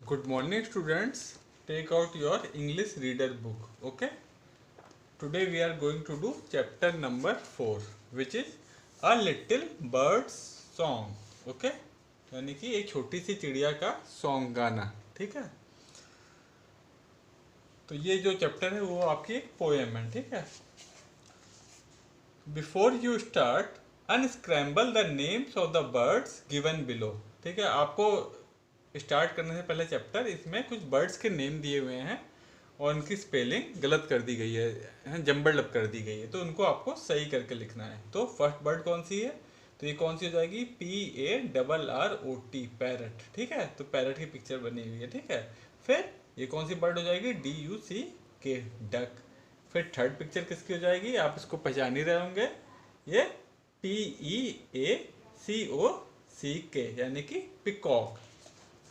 Good morning, students. Take out your English reader book. Okay. Today we are going to do chapter number 4, which is A Little Bird's Song. Okay. यानी कि एक छोटी सी चिड़िया का song गाना. ठीक है. तो ये जो चैप्टर है वो आपकी एक पोएम है. ठीक है. Before you start unscramble the names of the birds given below. ठीक है. आपको स्टार्ट करने से पहले चैप्टर इसमें कुछ बर्ड्स के नेम दिए हुए हैं और उनकी स्पेलिंग गलत कर दी गई है, जम्बल्ड अप कर दी गई है, तो उनको आपको सही करके लिखना है. तो फर्स्ट बर्ड कौन सी है? तो ये कौन सी हो जाएगी? PARROT, parrot. ठीक है. तो पैरट की पिक्चर बनी हुई है. ठीक है. फिर ये कौन सी बर्ड हो जाएगी? DUCK, duck. फिर थर्ड पिक्चर किसकी हो जाएगी? आप इसको पहचान ही रहे होंगे. ये PEACOCK यानी कि पिकॉक.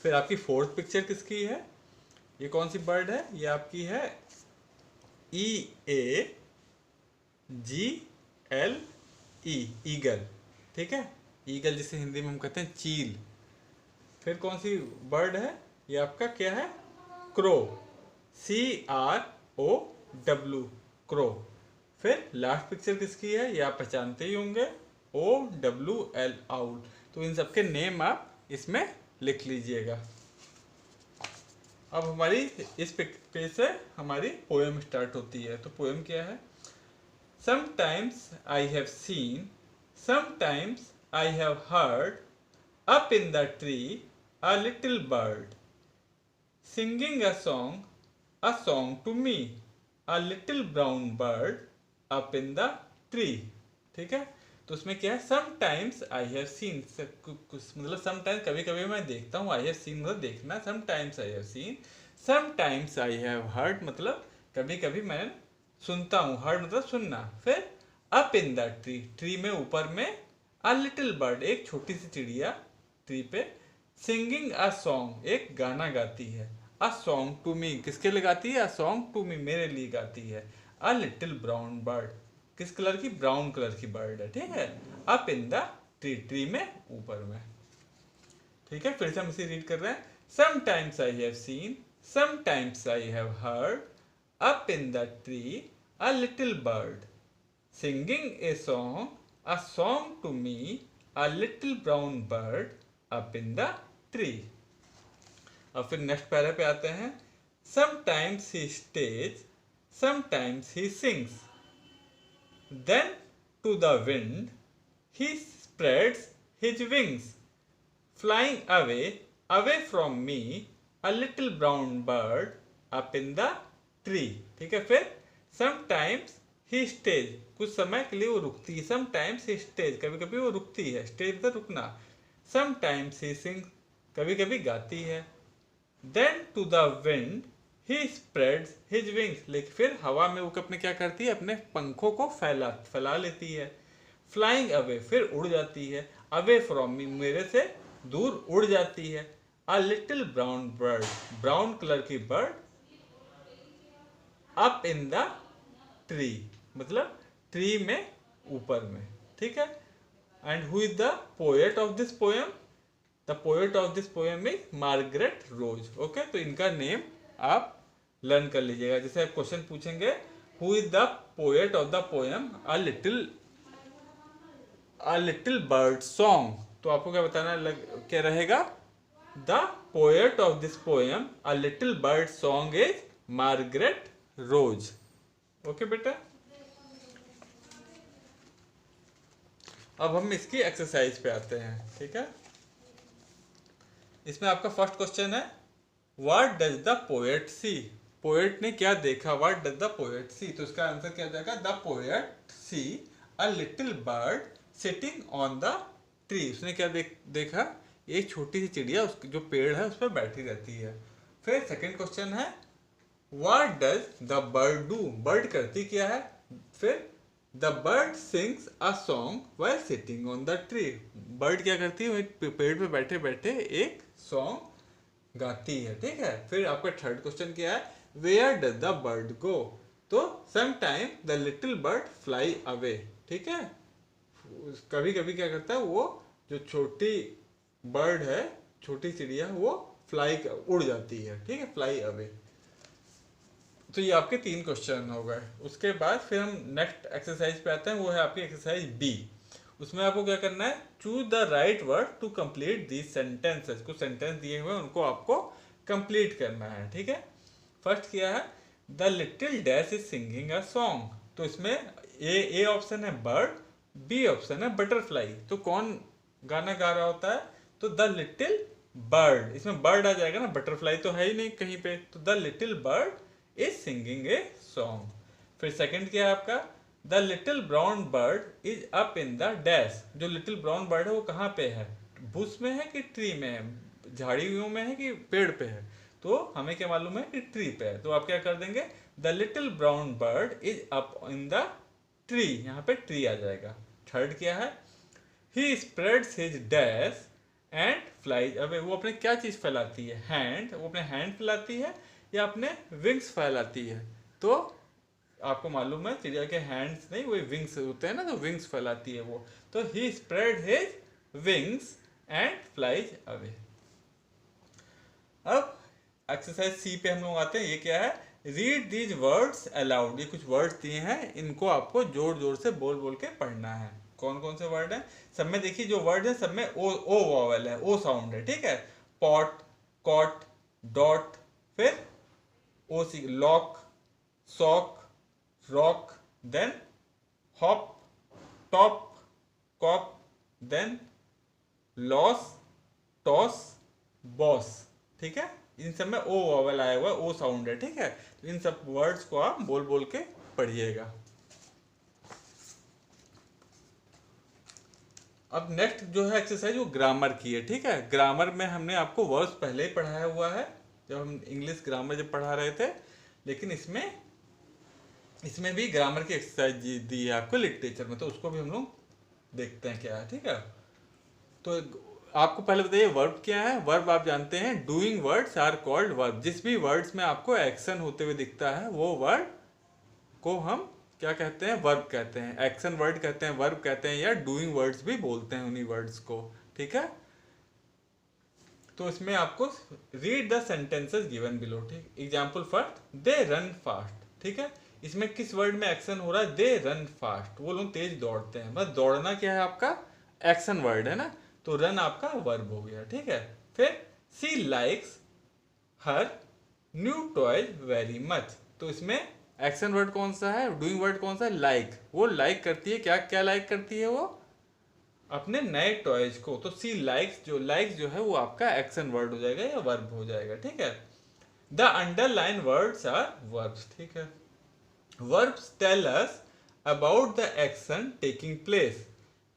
फिर आपकी फोर्थ पिक्चर किसकी है? ये कौन सी बर्ड है? ये आपकी है EAGLE, ईगल. ठीक है. ईगल जिसे हिंदी में हम कहते हैं चील. फिर कौन सी बर्ड है? ये आपका क्या है? क्रो. CROW, crow. फिर लास्ट पिक्चर किसकी है? ये आप पहचानते ही होंगे. OWL, owl. तो इन सबके नेम आप इसमें लिख लीजिएगा. अब हमारी इस पेज से हमारी पोएम स्टार्ट होती है. तो पोएम क्या है? Sometimes I have seen, sometimes I have heard, up in the tree a little bird singing a song to me, a little brown bird up in the tree. ठीक है. तो उसमें क्या है? समटाइम्स आई हैव सीन, मतलब sometimes कभी कभी मैं देखता हूँ. आई हैव सीन मतलब देखना. Sometimes I have seen, sometimes I have heard मतलब कभी कभी मैं सुनता हूँ. हर्ड मतलब सुनना. फिर up in the tree, tree में ऊपर में, अ लिटिल बर्ड एक छोटी सी चिड़िया ट्री पे, सिंगिंग अ सॉन्ग एक गाना गाती है, अ सॉन्ग टू मी किसके लिए गाती है? अ सॉन्ग टू मी मेरे लिए गाती है, अ लिटिल ब्राउन बर्ड किस कलर की? ब्राउन कलर की बर्ड है. ठीक है. Up in the tree, tree में ऊपर में. ठीक है. फिर से हम इसे रीड कर रहे हैं. Sometimes I have seen, sometimes I have heard, up in the tree a little bird singing a song to me, a little brown bird up in the tree. अब फिर नेक्स्ट पैरा पे आते हैं. Sometimes he stays, sometimes he sings, then to the wind he spreads his wings, flying away from me, a little brown bird up in the tree. ठीक है. फिर sometimes he stays, कुछ समय के लिए वो रुकती है. sometimes he stays, कभी कभी वो रुकती है. stay मतलब रुकना. sometimes he sings, कभी कभी गाती है. then to the wind he spreads his wings, लेकिन फिर हवा में वो अपने क्या करती है? अपने पंखों को फैला लेती है. फ्लाइंग अवे, फिर उड़ जाती है. अवे फ्रॉम मी, मेरे से दूर उड़ जाती है. A little brown bird, brown colour की bird, up in the tree मतलब ट्री में ऊपर में. ठीक है. And who is the poet of this poem? The poet of this poem is Margaret Rose. Okay. तो इनका नेम आप लर्न कर लीजिएगा. जैसे आप क्वेश्चन पूछेंगे, who is the poet of the poem a little bird song, तो आपको क्या बताना क्या रहेगा? The poet of this poem a little bird song is Margaret Rose. Okay बेटा. अब हम इसकी एक्सरसाइज पे आते हैं. ठीक है. इसमें आपका फर्स्ट क्वेश्चन है, what does the poet see? Poet ने क्या देखा? What does the poet see? तो इसका आंसर क्या जाएगा? The poet see a little bird sitting on the tree. उसने क्या देखा? एक छोटी सी चिड़िया उस जो पेड़ है उस पर बैठी रहती है. फिर सेकंड क्वेश्चन है, what does the bird do? Bird करती क्या है? फिर the bird sings a song while sitting on the tree. Bird क्या करती है? पेड़ पे बैठे बैठे एक सॉन्ग गाती है. ठीक है. फिर आपका थर्ड क्वेश्चन क्या है? वेयर डज द बर्ड गो? तो sometime the little bird fly away. ठीक है. कभी कभी क्या करता है? वो जो छोटी बर्ड है, छोटी चिड़िया, वो फ्लाई उड़ जाती है, ठीक है, फ्लाई अवे। तो ये आपके 3 क्वेश्चन हो गए। उसके बाद फिर हम नेक्स्ट एक्सरसाइज पे आते हैं, वो है आपकी एक्सरसाइज बी। उसमें आपको क्या करना है, choose the right word to complete these sentences. कुछ सेंटेंस दिए हुए हैं उनको आपको कंप्लीट करना है, ठीक है। फर्स्ट क्या है, the little dash is singing a song. तो इसमें ए ऑप्शन है बर्ड, बी ऑप्शन है बटरफ्लाई। तो कौन गाना गा रहा होता है, तो द लिटिल बर्ड। इसमें बर्ड आ जाएगा ना, बटरफ्लाई तो है ही नहीं कहीं पे, तो the little bird is singing a song. फिर सेकंड क्या है आपका, the little brown bird is up in the dash. जो लिटिल ब्राउन बर्ड है वो कहाँ पे है, बुश में है कि ट्री में है, झाड़ियों में है कि पेड़ पे है। तो हमें क्या मालूम है कि ट्री पे है, तो आप क्या कर देंगे, the little brown bird is up in the tree, यहाँ पे ट्री आ जाएगा। थर्ड क्या है, he spreads his dash and flies away. वो अपने क्या चीज फैलाती है, हैंड, वो अपने हैंड फैलाती है या अपने विंग्स फैलाती है। तो आपको मालूम है चिड़िया के हैंड्स नहीं, वो विंग्स होते हैं ना, तो विंग्स फैलाती है वो। तो he spread his wings and flies away. अब एक्सरसाइज सी पे हम लोग आते हैं। ये क्या है, रीड दीज वर्ड्स अलाउड। ये कुछ वर्ड्स दिए हैं, इनको आपको जोर जोर से बोल बोल के पढ़ना है। कौन कौन से वर्ड हैं, सब में देखिए जो वर्ड है सब में ओ वॉवेल है, ओ साउंड है, ठीक है। पॉट, कॉट, डॉट, फिर O C, lock, sock, rock, then hop, top, cop, then loss, toss, boss, ठीक है। इन सब में ओ वॉवेल आया हुआ है, ओ साउंड है, ठीक है। तो इन सब वर्ड्स को आप बोल बोल के पढ़िएगा। अब नेक्स्ट जो है एक्सरसाइज वो ग्रामर की है, ठीक है। ग्रामर में हमने आपको वर्ड्स पहले ही पढ़ाया हुआ है जब हम इंग्लिश ग्रामर जब पढ़ा रहे थे, लेकिन इसमें भी ग्रामर की एक्सरसाइज दी है आपको लिटरेचर में, तो उसको भी हम लोग देखते हैं क्या है, ठीक है। तो आपको पहले बताइए वर्ब क्या है। वर्ब आप जानते हैं, doing words are called verb. जिस भी वर्ड्स में आपको एक्शन होते हुए दिखता है वो वर्ड को हम क्या कहते हैं, वर्ब कहते हैं। एक्शन वर्ड कहते हैं, वर्ब कहते हैं, या डूइंग वर्ड्स भी बोलते हैं उन्हीं वर्ड्स को, ठीक है। तो इसमें आपको read the sentences given below, ठीक। Example first, they run fast, ठीक है। इसमें किस वर्ड में एक्शन हो रहा है, दे रन फास्ट, वो लोग तेज दौड़ते हैं। बस दौड़ना क्या है आपका एक्शन वर्ड है ना, तो रन आपका वर्ब हो गया, ठीक है। फिर सी लाइक्स हर न्यू टॉयज वेरी मच। तो इसमें एक्शन वर्ड कौन सा है, डूइंग वर्ड कौन सा है, लाइक। वो लाइक करती है, क्या क्या लाइक करती है वो, अपने नए टॉयज को। तो सी लाइक्स जो है वो आपका एक्शन वर्ड हो जाएगा या वर्ब हो जाएगा, ठीक है। The underline words are verbs, ठीक है। Verbs tell us about the action taking place.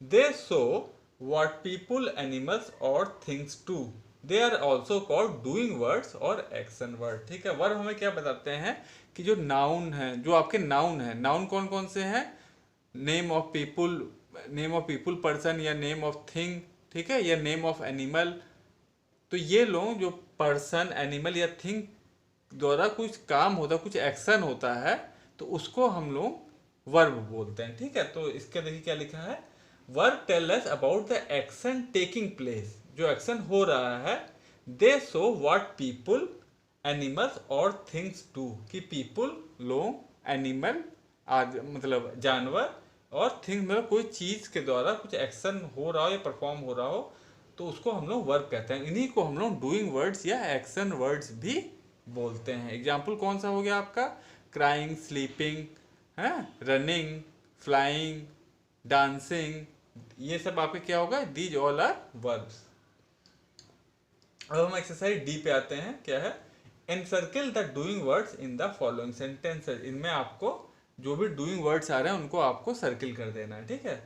They show what people, animals or things do. They are also called doing words और action word, ठीक है। वर्ब हमें क्या बताते हैं कि जो नाउन है, जो आपके नाउन है, नाउन कौन कौन से हैं, नेम ऑफ पीपुल पर्सन, या नेम ऑफ थिंग, ठीक है, या नेम ऑफ एनिमल। तो ये लोग जो पर्सन, एनिमल या थिंग द्वारा कुछ काम होता है, कुछ एक्शन होता है, तो उसको हम लोग वर्ब बोलते हैं, ठीक है। तो इसके देखिए क्या लिखा है, verb tell us about the action taking place. जो एक्शन हो रहा है, they show what people, animals और थिंग्स डू, कि पीपुल लोग, एनिमल मतलब जानवर, और थिंग मतलब कोई चीज के द्वारा कुछ एक्शन हो रहा हो या परफॉर्म हो रहा हो, तो उसको हम लोग वर्ब कहते हैं। इन्हीं को हम लोग डूइंग वर्ड्स या एक्शन वर्ड्स भी बोलते हैं। एग्जाम्पल कौन सा हो गया आपका, क्राइंग, स्लीपिंग, है, रनिंग, फ्लाइंग, डांसिंग, ये सब आपके क्या होगा, दीज ऑल आर वर्ब्स। अब हम एक्सरसाइज डी पे आते हैं, क्या है, encircle the doing words in the following sentences. इनमें आपको जो भी डूइंग वर्ड्स आ रहे हैं उनको आपको सर्किल कर देना है, ठीक है।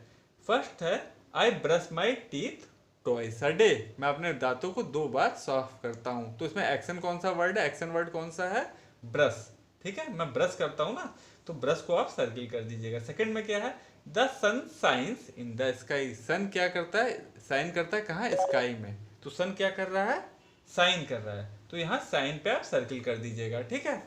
फर्स्ट है, I brush my teeth twice a day. मैं अपने दांतों को 2 बार साफ करता हूँ। तो इसमें एक्शन कौन सा वर्ड है, एक्शन वर्ड कौन सा है, ब्रश, ठीक है। मैं ब्रश करता हूँ ना, तो ब्रश को आप सर्किल कर दीजिएगा। सेकंड में क्या है, the sun shines in the sky. Sun क्या करता है, साइन करता है कहाँ, स्काई में। तो सन क्या कर रहा है, साइन कर रहा है, तो यहाँ साइन पे आप सर्किल कर दीजिएगा, ठीक है।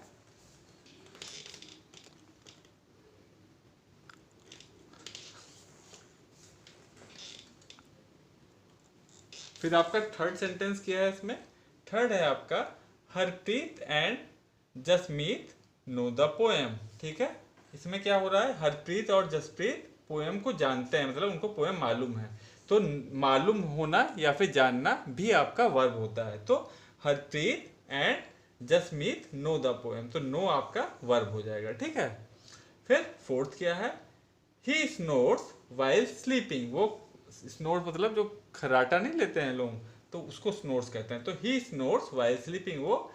फिर आपका थर्ड सेंटेंस क्या है इसमें, थर्ड है आपका Harpreet and Jasmeet know the poem. ठीक है, इसमें क्या हो रहा है, हरप्रीत और जसप्रीत पोएम को जानते हैं, मतलब उनको पोएम मालूम है। तो मालूम होना या फिर जानना भी आपका वर्ब होता है। तो Harpreet and Jasmeet know the poem, तो नो आपका वर्ब हो जाएगा। ठीक है, फिर फोर्थ क्या है, ही स्नोर्स वाइल स्लीपिंग। वो स्नोर्स मतलब जो खराटा नहीं लेते हैं लोग, तो उसको स्नोर्स कहते हैं। तो ही स्नोर्स वाइल स्लीपिंग, वो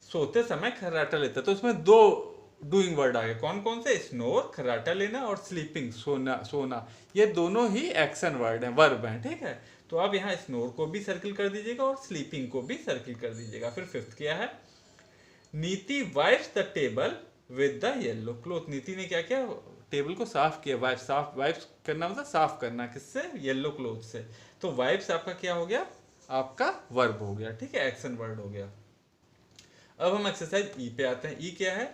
सोते समय खर्राटा लेता है। तो इसमें दो डूइंग वर्ड आ गए, कौन कौन से, स्नोर खर्राटा लेना और स्लीपिंग सोना सोना, ये दोनों ही एक्शन वर्ड हैं, वर्ब हैं। ठीक है, तो आप यहाँ स्नोर को भी सर्किल कर दीजिएगा और स्लीपिंग को भी सर्किल कर दीजिएगा। फिर फिफ्थ क्या है, नीति wipes the table with the yellow cloth. नीति ने क्या किया, टेबल को साफ किया। वाइप्स करना मतलब साफ करना, किससे, येलो क्लोथ से। तो वाइप्स आपका क्या हो गया, आपका वर्ब हो गया। ठीक है, एक्शन वर्ड हो गया। अब हम एक्सरसाइज ई पे आते हैं। ई क्या है,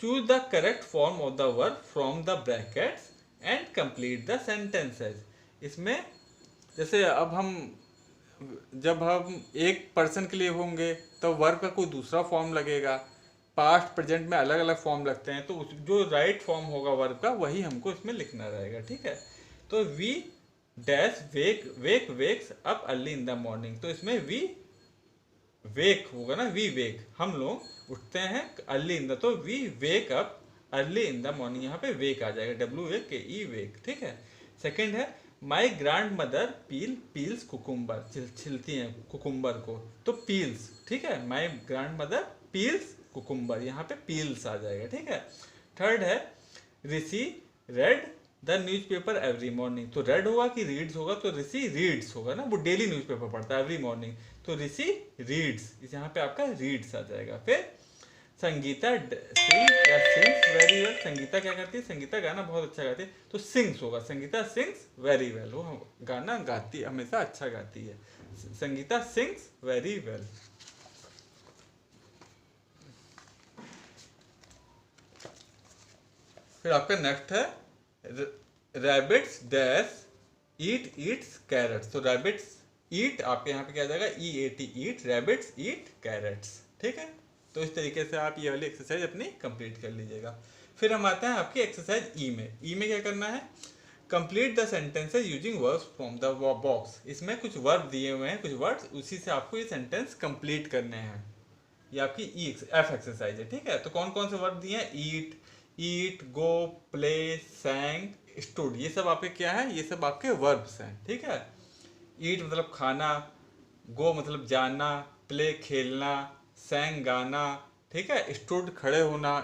choose the correct form of the verb from the brackets and complete the sentences. इसमें जैसे अब हम जब हम एक पर्सन के लिए होंगे तो वर्ब का कोई दूसरा फॉर्म लगेगा, पास्ट प्रेजेंट में अलग अलग फॉर्म लगते हैं, तो उस जो राइट फॉर्म होगा वर्ब का वही हमको इसमें लिखना रहेगा। ठीक है, तो we dash wakes up early in the morning, तो इसमें वी वेक होगा ना, वी वेक, हम लोग उठते हैं अर्ली इन द, तो we wake up early in the morning, यहाँ पे वेक आ जाएगा, WAKE वेक। ठीक है, सेकंड है my grandmother peels cucumber, छिलती हैं कुकुम्बर को, तो पील्स। ठीक है, my grandmother peels cucumber, यहाँ पे पील्स आ जाएगा। ठीक है, थर्ड है Rishi read the newspaper every morning, तो रेड होगा कि रीड्स होगा, तो ऋषि रीड्स होगा ना, वो डेली न्यूज़पेपर पढ़ता है एवरी मॉर्निंग, तो ऋषि रीड्स, यहाँ पे आपका रीड्स आ जाएगा। फिर Sangeeta sings very well, Sangeeta क्या करती है, संगीता गाना बहुत अच्छा गाती है, तो सिंग्स होगा, संगीता सिंग्स वेरी वेल, वो गाना गाती है, हमेशा अच्छा गाती है, संगीता सिंग्स वेरी वेल। फिर आपका नेक्स्ट है रैबिट्स डैश ईट्स कैरेट्स, तो रैबिट्स ईट आपके यहाँ पे क्या आ जाएगा, EAT ईट, रैबिट्स ईट कैरेट्स। ठीक है, तो इस तरीके से आप ये वाली एक्सरसाइज अपनी कंप्लीट कर लीजिएगा। फिर हम आते हैं आपकी एक्सरसाइज ई में। ई में क्या करना है, complete the sentences using verbs from the box. इसमें कुछ वर्ब दिए हुए हैं, कुछ वर्ड्स, उसी से आपको ये सेंटेंस कंप्लीट करने हैं। ये आपकी F एक्सरसाइज है। ठीक है, तो कौन कौन से वर्ब दिए हैं, ईट, गो, प्ले, सैंग, स्टूड, ये सब आपके क्या है, ये सब आपके वर्ब्स हैं। ठीक है, ईट मतलब खाना, गो मतलब जाना, प्ले खेलना, सैंग गाना, ठीक है, स्टूड खड़े होना,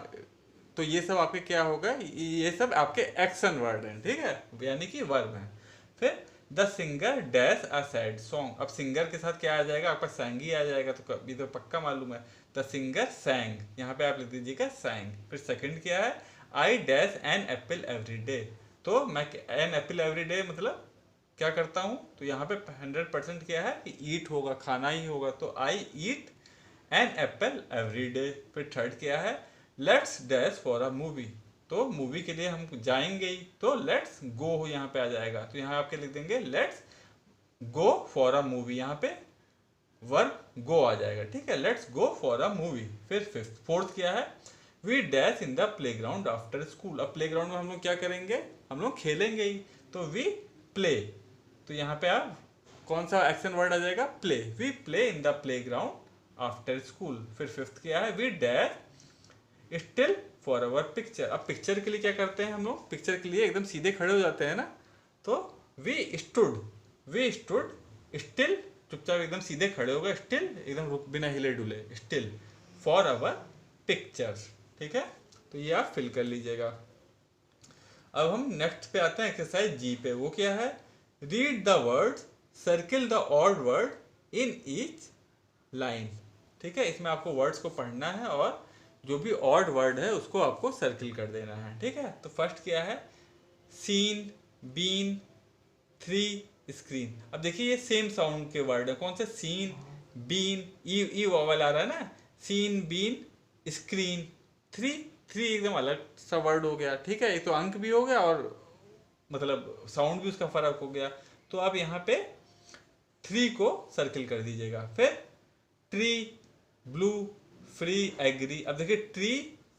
तो ये सब आपके क्या होगा, ये सब आपके एक्शन वर्ड हैं। ठीक है, यानी कि वर्ब हैं। फिर the singer dash a sad song, अब सिंगर के साथ क्या आ जाएगा, आपका सैंग ही आ जाएगा, तो कभी तो पक्का मालूम है, द सिंगर सैंग, यहाँ पे आप लिख दीजिएगा सैंग। फिर सेकंड क्या है, I dash an apple every day, तो मैं एन एप्पल एवरी डे मतलब क्या करता हूँ, तो यहाँ पे 100% क्या है कि ईट होगा, खाना ही होगा, तो I eat an apple every day. फिर थर्ड क्या है, let's dash for a movie, तो मूवी के लिए हम जाएंगे ही, तो लेट्स गो यहाँ पे आ जाएगा, तो यहाँ आपके लिख देंगे let's go for a movie, यहाँ पे वर्ब गो आ जाएगा। ठीक है, let's go for a movie. फिर फोर्थ क्या है, we dash in the playground after school, अब प्लेग्राउंड में हम लोग क्या करेंगे, हम लोग खेलेंगे ही, तो वी प्ले, तो यहाँ पे आप कौन सा एक्शन वर्ड आ जाएगा, play, we play in the playground after school. फिर फिफ्थ क्या है, we dash still for our picture, अब पिक्चर के लिए क्या करते हैं हम लोग, पिक्चर के लिए एकदम सीधे खड़े हो जाते हैं ना, तो वी स्टूड स्टिल, चुपचाप एकदम सीधे खड़े हो गए, स्टिल एकदम रुक बिना हिले डुले, स्टिल फॉर अवर पिक्चर्स। ठीक है, तो ये आप फिल कर लीजिएगा। अब हम नेक्स्ट पे आते हैं एक्सरसाइज जी पे। वो क्या है, read the word, circle the odd word in each line. ठीक है, इसमें आपको वर्ड्स को पढ़ना है और जो भी ऑड वर्ड है उसको आपको सर्किल कर देना है। ठीक है, तो फर्स्ट क्या है, सीन, बीन, थ्री, स्क्रीन। अब देखिए ये सेम साउंड के वर्ड है, कौन से, सीन, बीन, ई वॉवल आ रहा है ना, सीन, बीन, स्क्रीन, थ्री एकदम अलग सा वर्ड हो गया। ठीक है, ये तो अंक भी हो गया और मतलब साउंड भी उसका फर्क हो गया, तो आप यहाँ पे 3 को सर्किल कर दीजिएगा। फिर ट्री, ब्लू, फ्री, एग्री। अब देखिए ट्री,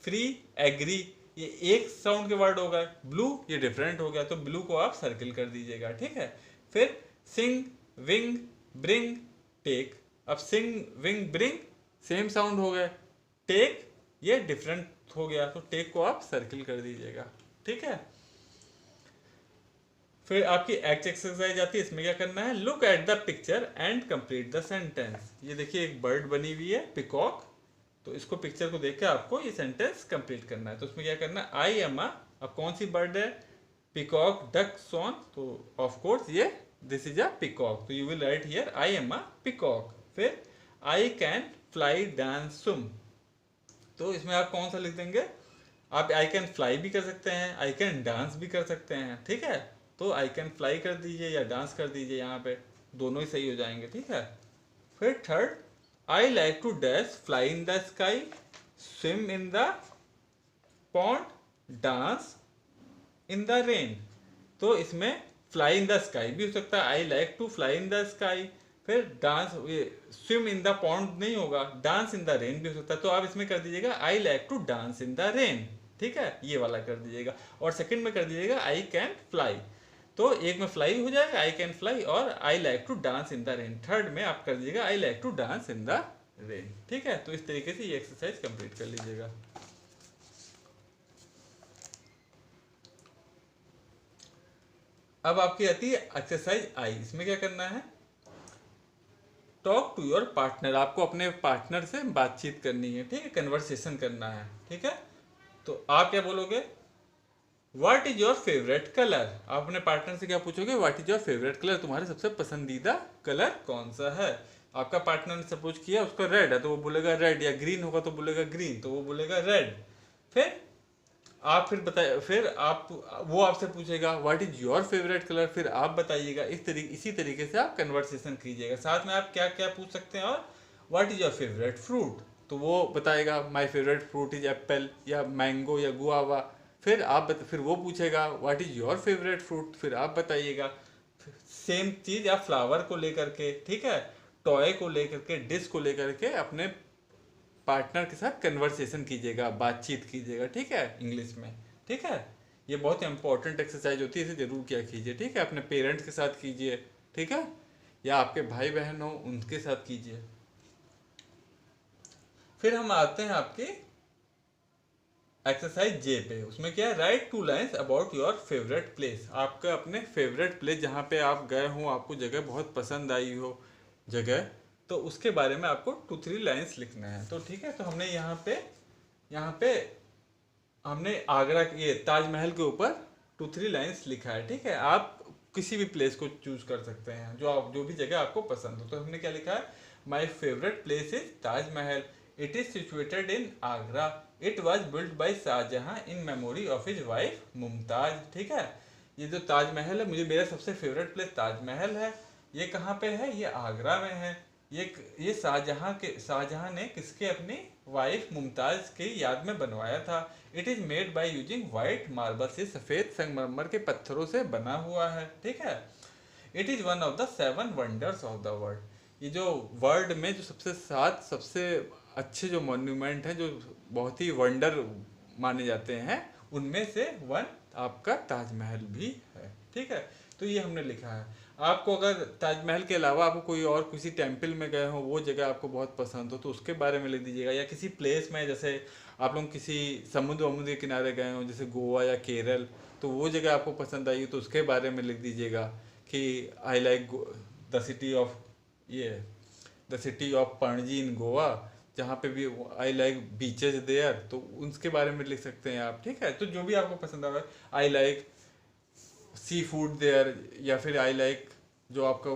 फ्री, एग्री ये एक साउंड के वर्ड हो गए, ब्लू ये डिफरेंट हो गया, तो ब्लू को आप सर्किल कर दीजिएगा, ठीक है। फिर सिंग, विंग, ब्रिंग, टेक। अब sing, wing, bring same sound हो गए, टेक ये डिफरेंट हो गया, तो टेक को आप सर्किल कर दीजिएगा, ठीक है। फिर आपकी एक्ट एक्सरसाइज आती है, इसमें क्या करना है, look at the picture and complete the sentence. ये देखिए एक बर्ड बनी हुई है पिकॉक, तो इसको पिक्चर को देख के आपको ये सेंटेंस कंप्लीट करना है। तो उसमें क्या करना है, आई एम अ, अब कौन सी बर्ड है, पिकॉक, डक, सॉन, तो ऑफ कोर्स ये दिस इज अ पिकॉक, तो you will write here I am a peacock. फिर I can fly, dance, swim, तो इसमें आप कौन सा लिख देंगे, आप आई कैन फ्लाई भी कर सकते हैं, आई कैन डांस भी कर सकते हैं, ठीक है। तो आई कैन फ्लाई कर दीजिए या डांस कर दीजिए, यहाँ पे दोनों ही सही हो जाएंगे, ठीक है। फिर third, I like to dash, fly in the sky, swim in the pond, dance in the rain. तो इसमें फ्लाई इन द स्काई भी हो सकता है, I like to fly in the sky. फिर डांस, ये स्विम इन द पॉन्ड नहीं होगा, डांस इन द रेन भी हो सकता है, तो आप इसमें कर दीजिएगा I like to dance in the rain, ठीक है, ये वाला कर दीजिएगा। और सेकंड में कर दीजिएगा आई कैन फ्लाई, तो एक में फ्लाई हो जाएगा आई कैन फ्लाई, और I like to dance in the rain third में आप कर दीजिएगा I like to dance in the rain, ठीक है। तो इस तरीके से ये एक्सरसाइज कंप्लीट कर लीजिएगा। अब आपकी आती है एक्सरसाइज आई, इसमें क्या करना है, टॉक टू योर पार्टनर, आपको अपने पार्टनर से बातचीत करनी है, ठीक है, कन्वर्सेशन करना है, ठीक है। तो आप क्या बोलोगे, what is your favourite colour, आप अपने पार्टनर से क्या पूछोगे, what is your favourite colour, तुम्हारे सबसे पसंदीदा कलर कौन सा है। आपका पार्टनर ने सपोज किया उसका रेड है, तो वो बोलेगा रेड, या ग्रीन होगा तो बोलेगा ग्रीन, तो वो बोलेगा रेड। फिर आप फिर बताइए, फिर आप, वो आपसे पूछेगा what is your favourite colour, फिर आप बताइएगा, इसी तरीके से आप कन्वर्सेशन कीजिएगा। साथ में आप क्या क्या पूछ सकते हैं, और what is your favourite fruit, तो वो बताएगा my favourite fruit is Apple, या मैंगो, या गुआवा। फिर फिर वो पूछेगा what is your favourite fruit, फिर आप बताइएगा। सेम चीज आप फ्लावर को लेकर के, ठीक है, टॉय को लेकर के, डिश को लेकर के अपने पार्टनर के साथ कन्वर्सेशन कीजिएगा, बातचीत कीजिएगा, ठीक है, इंग्लिश में, ठीक है। ये बहुत इंपॉर्टेंट एक्सरसाइज होती है, इसे जरूर किया कीजिए, ठीक है। अपने पेरेंट्स के साथ कीजिए, ठीक है, या आपके भाई बहन हो उनके साथ कीजिए। फिर हम आते हैं आपके एक्सरसाइज जे पे, उसमें क्या है, right 2 lines about your favourite place, आपका अपने फेवरेट प्लेस जहाँ पे आप गए हो, आपको जगह बहुत पसंद आई हो जगह, तो उसके बारे में आपको 2-3 लाइन्स लिखना है। तो ठीक है, तो हमने यहाँ पे हमने आगरा, ये ताजमहल के ऊपर 2-3 लाइन्स लिखा है, ठीक है। आप किसी भी प्लेस को चूज कर सकते हैं, जो भी जगह आपको पसंद हो। तो हमने क्या लिखा है, my favourite place is Taj Mahal, it is situated in Agra, it was built by Shah Jahan in memory of his wife Mumtaz, ठीक है। ये जो ताजमहल है, मेरा सबसे फेवरेट प्लेस ताजमहल है, ये कहाँ पे है, ये आगरा में है। ये शाहजहां ने किसके, अपनी वाइफ मुमताज की याद में बनवाया था। It is made by using white marble, से सफेद संगमरमर के पत्थरों से बना हुआ है, ठीक है। It is one of the 7 wonders of the world, ये जो वर्ल्ड में जो सबसे अच्छे जो मॉन्यूमेंट हैं, जो बहुत ही वंडर माने जाते हैं, उनमें से वन आपका ताजमहल भी है, ठीक है। तो ये हमने लिखा है। आपको अगर ताजमहल के अलावा आपको कोई और किसी टेम्पल में गए हो, वो जगह आपको बहुत पसंद हो, तो उसके बारे में लिख दीजिएगा। या किसी प्लेस में, जैसे आप लोग किसी समुद्र के किनारे गए हो, जैसे गोवा या केरल, तो वो जगह आपको पसंद आई हो, तो उसके बारे में लिख दीजिएगा कि I like the city of Panaji in Goa, जहाँ पे भी आई लाइक बीचेज देयर, तो उसके बारे में लिख सकते हैं आप, ठीक है। तो जो भी आपको पसंद आए, I like seafood there, या फिर आई लाइक जो आपका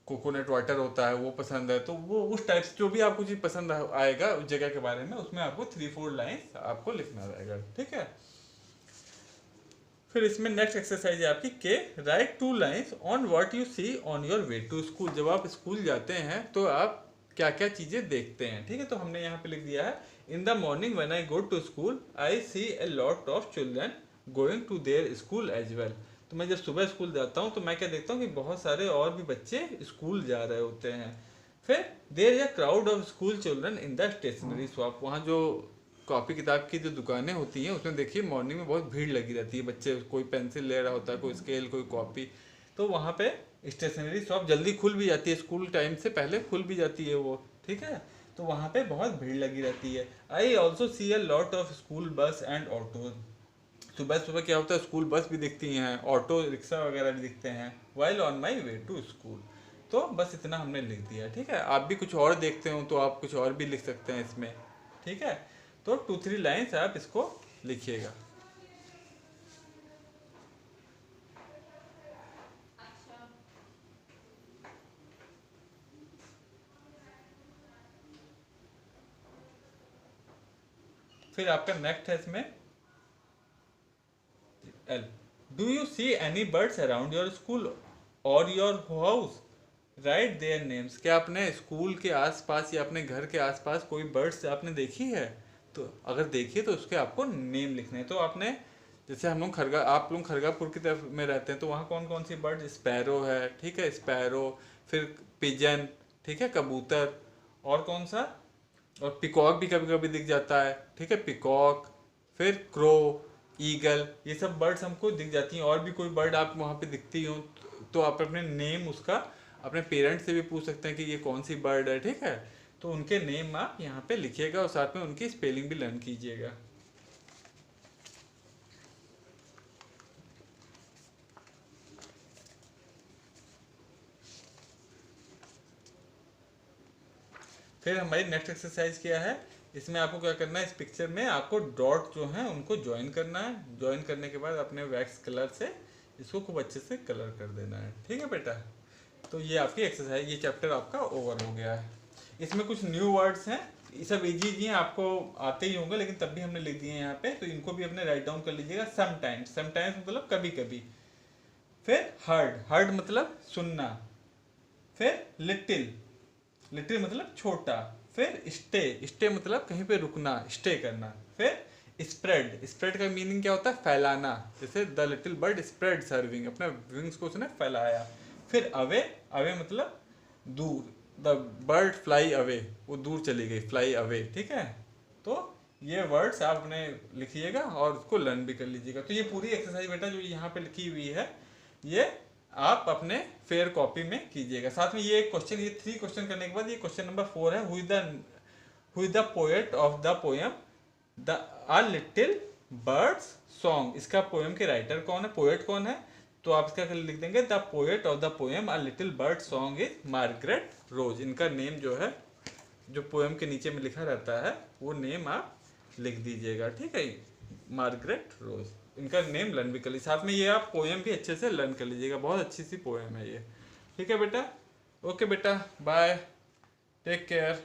कोकोनट वाटर होता है वो पसंद है, तो वो उस टाइप से जो भी आपको चीज़ पसंद आएगा उस जगह के बारे में, उसमें आपको 3-4 लाइन्स आपको लिखना रहेगा, ठीक है। फिर इसमें नेक्स्ट एक्सरसाइज है आपकी के write 2 lines on what you see on your way to school, जब आप स्कूल जाते हैं तो आप क्या क्या चीज़ें देखते हैं, ठीक है। तो हमने यहाँ पे लिख दिया है, in the morning when I go to school I see a lot of children going to their school as well, तो मैं जब सुबह स्कूल जाता हूँ तो मैं क्या देखता हूँ कि बहुत सारे और भी बच्चे स्कूल जा रहे होते हैं। फिर there is a crowd of school children in the stationery shop, वहाँ जो कॉपी किताब की जो दुकानें होती हैं उसमें देखिए मॉर्निंग में बहुत भीड़ लगी रहती है, बच्चे कोई पेंसिल ले रहा होता है, कोई स्केल, कोई कॉपी। तो वहाँ पे स्टेशनरी शॉप जल्दी खुल भी जाती है, स्कूल टाइम से पहले खुल भी जाती है वो, ठीक है। तो वहाँ पे बहुत भीड़ लगी रहती है। I also see a lot of school bus and auto, सुबह सुबह क्या होता है स्कूल बस भी दिखती हैं, ऑटो रिक्शा वगैरह भी दिखते हैं। While on my way to school. तो बस इतना हमने लिख दिया, ठीक है। आप भी कुछ और देखते हो तो आप कुछ और भी लिख सकते हैं इसमें, ठीक है। तो 2-3 लाइन्स आप इसको लिखिएगा। फिर आपका नेक्स्ट है इसमें L, do you see any birds around your school और your house, right their names. क्या आपने स्कूल के आसपास या अपने घर के आसपास कोई बर्ड्स आपने देखी है, तो अगर देखी है तो उसके आपको नेम लिखने हैं। तो आपने जैसे हम लोग आप लोग खरगापुर की तरफ में रहते हैं तो वहाँ कौन कौन सी बर्ड, स्पैरो है, ठीक है, स्पैरो, फिर पिजन, ठीक है, कबूतर, और कौन सा, और पिकॉक भी कभी कभी दिख जाता है, ठीक है, पिकॉक, फिर क्रो, ईगल, ये सब बर्ड्स हमको दिख जाती हैं। और भी कोई बर्ड आप वहाँ पे दिखती हो तो आप अपने नेम उसका अपने पेरेंट्स से भी पूछ सकते हैं कि ये कौन सी बर्ड है, ठीक है। तो उनके नेम आप यहाँ पे लिखिएगा और साथ में उनकी स्पेलिंग भी लर्न कीजिएगा। फिर हमारी नेक्स्ट एक्सरसाइज क्या है, इसमें आपको क्या करना है, इस पिक्चर में आपको डॉट जो है उनको ज्वाइन करना है। ज्वाइन करने के बाद अपने वैक्स कलर से इसको खूब अच्छे से कलर कर देना है, ठीक है बेटा। तो ये आपकी एक्सरसाइज, ये चैप्टर आपका ओवर हो गया है। इसमें कुछ न्यू वर्ड्स हैं, ये सब इजी हैं, आपको आते ही होंगे लेकिन तब भी हमने लिख दिए हैं यहाँ पे, तो इनको भी अपने राइट डाउन कर लीजिएगा। समटाइम्स, समटाइम्स मतलब कभी कभी। फिर हर्ड, हर्ड मतलब सुनना। फिर लिटिल, लिटिल मतलब छोटा। फिर स्टे, स्टे मतलब कहीं पे रुकना, स्टे करना। फिर स्प्रेड, स्प्रेड का मीनिंग क्या होता है, फैलाना। जैसे the little bird spread serving, अपने विंग्स को उसने फैलाया। फिर अवे, अवे मतलब दूर, द बर्ड फ्लाई अवे, वो दूर चली गई, फ्लाई अवे, ठीक है। तो ये वर्ड्स आप अपने लिखिएगा और उसको लर्न भी कर लीजिएगा। तो ये पूरी एक्सरसाइज बेटा जो यहाँ पे लिखी हुई है ये आप अपने फेयर कॉपी में कीजिएगा। साथ में ये क्वेश्चन, ये 3 क्वेश्चन करने के बाद ये क्वेश्चन नंबर 4 है, who is the poet of the poem the a little birds song. इसका पोएम के राइटर कौन है, पोएट कौन है, तो आप इसका लिख देंगे the poet of the poem a little bird song is Margaret Rose. इनका नेम जो है, जो पोएम के नीचे में लिखा रहता है वो नेम आप लिख दीजिएगा, ठीक है, मार्गरेट रोज। इनका नेम लर्न भी कर लीजिए, साथ में ये आप पोएम भी अच्छे से लर्न कर लीजिएगा, बहुत अच्छी सी पोएम है ये, ठीक है बेटा। ओके बेटा, बाय, टेक केयर।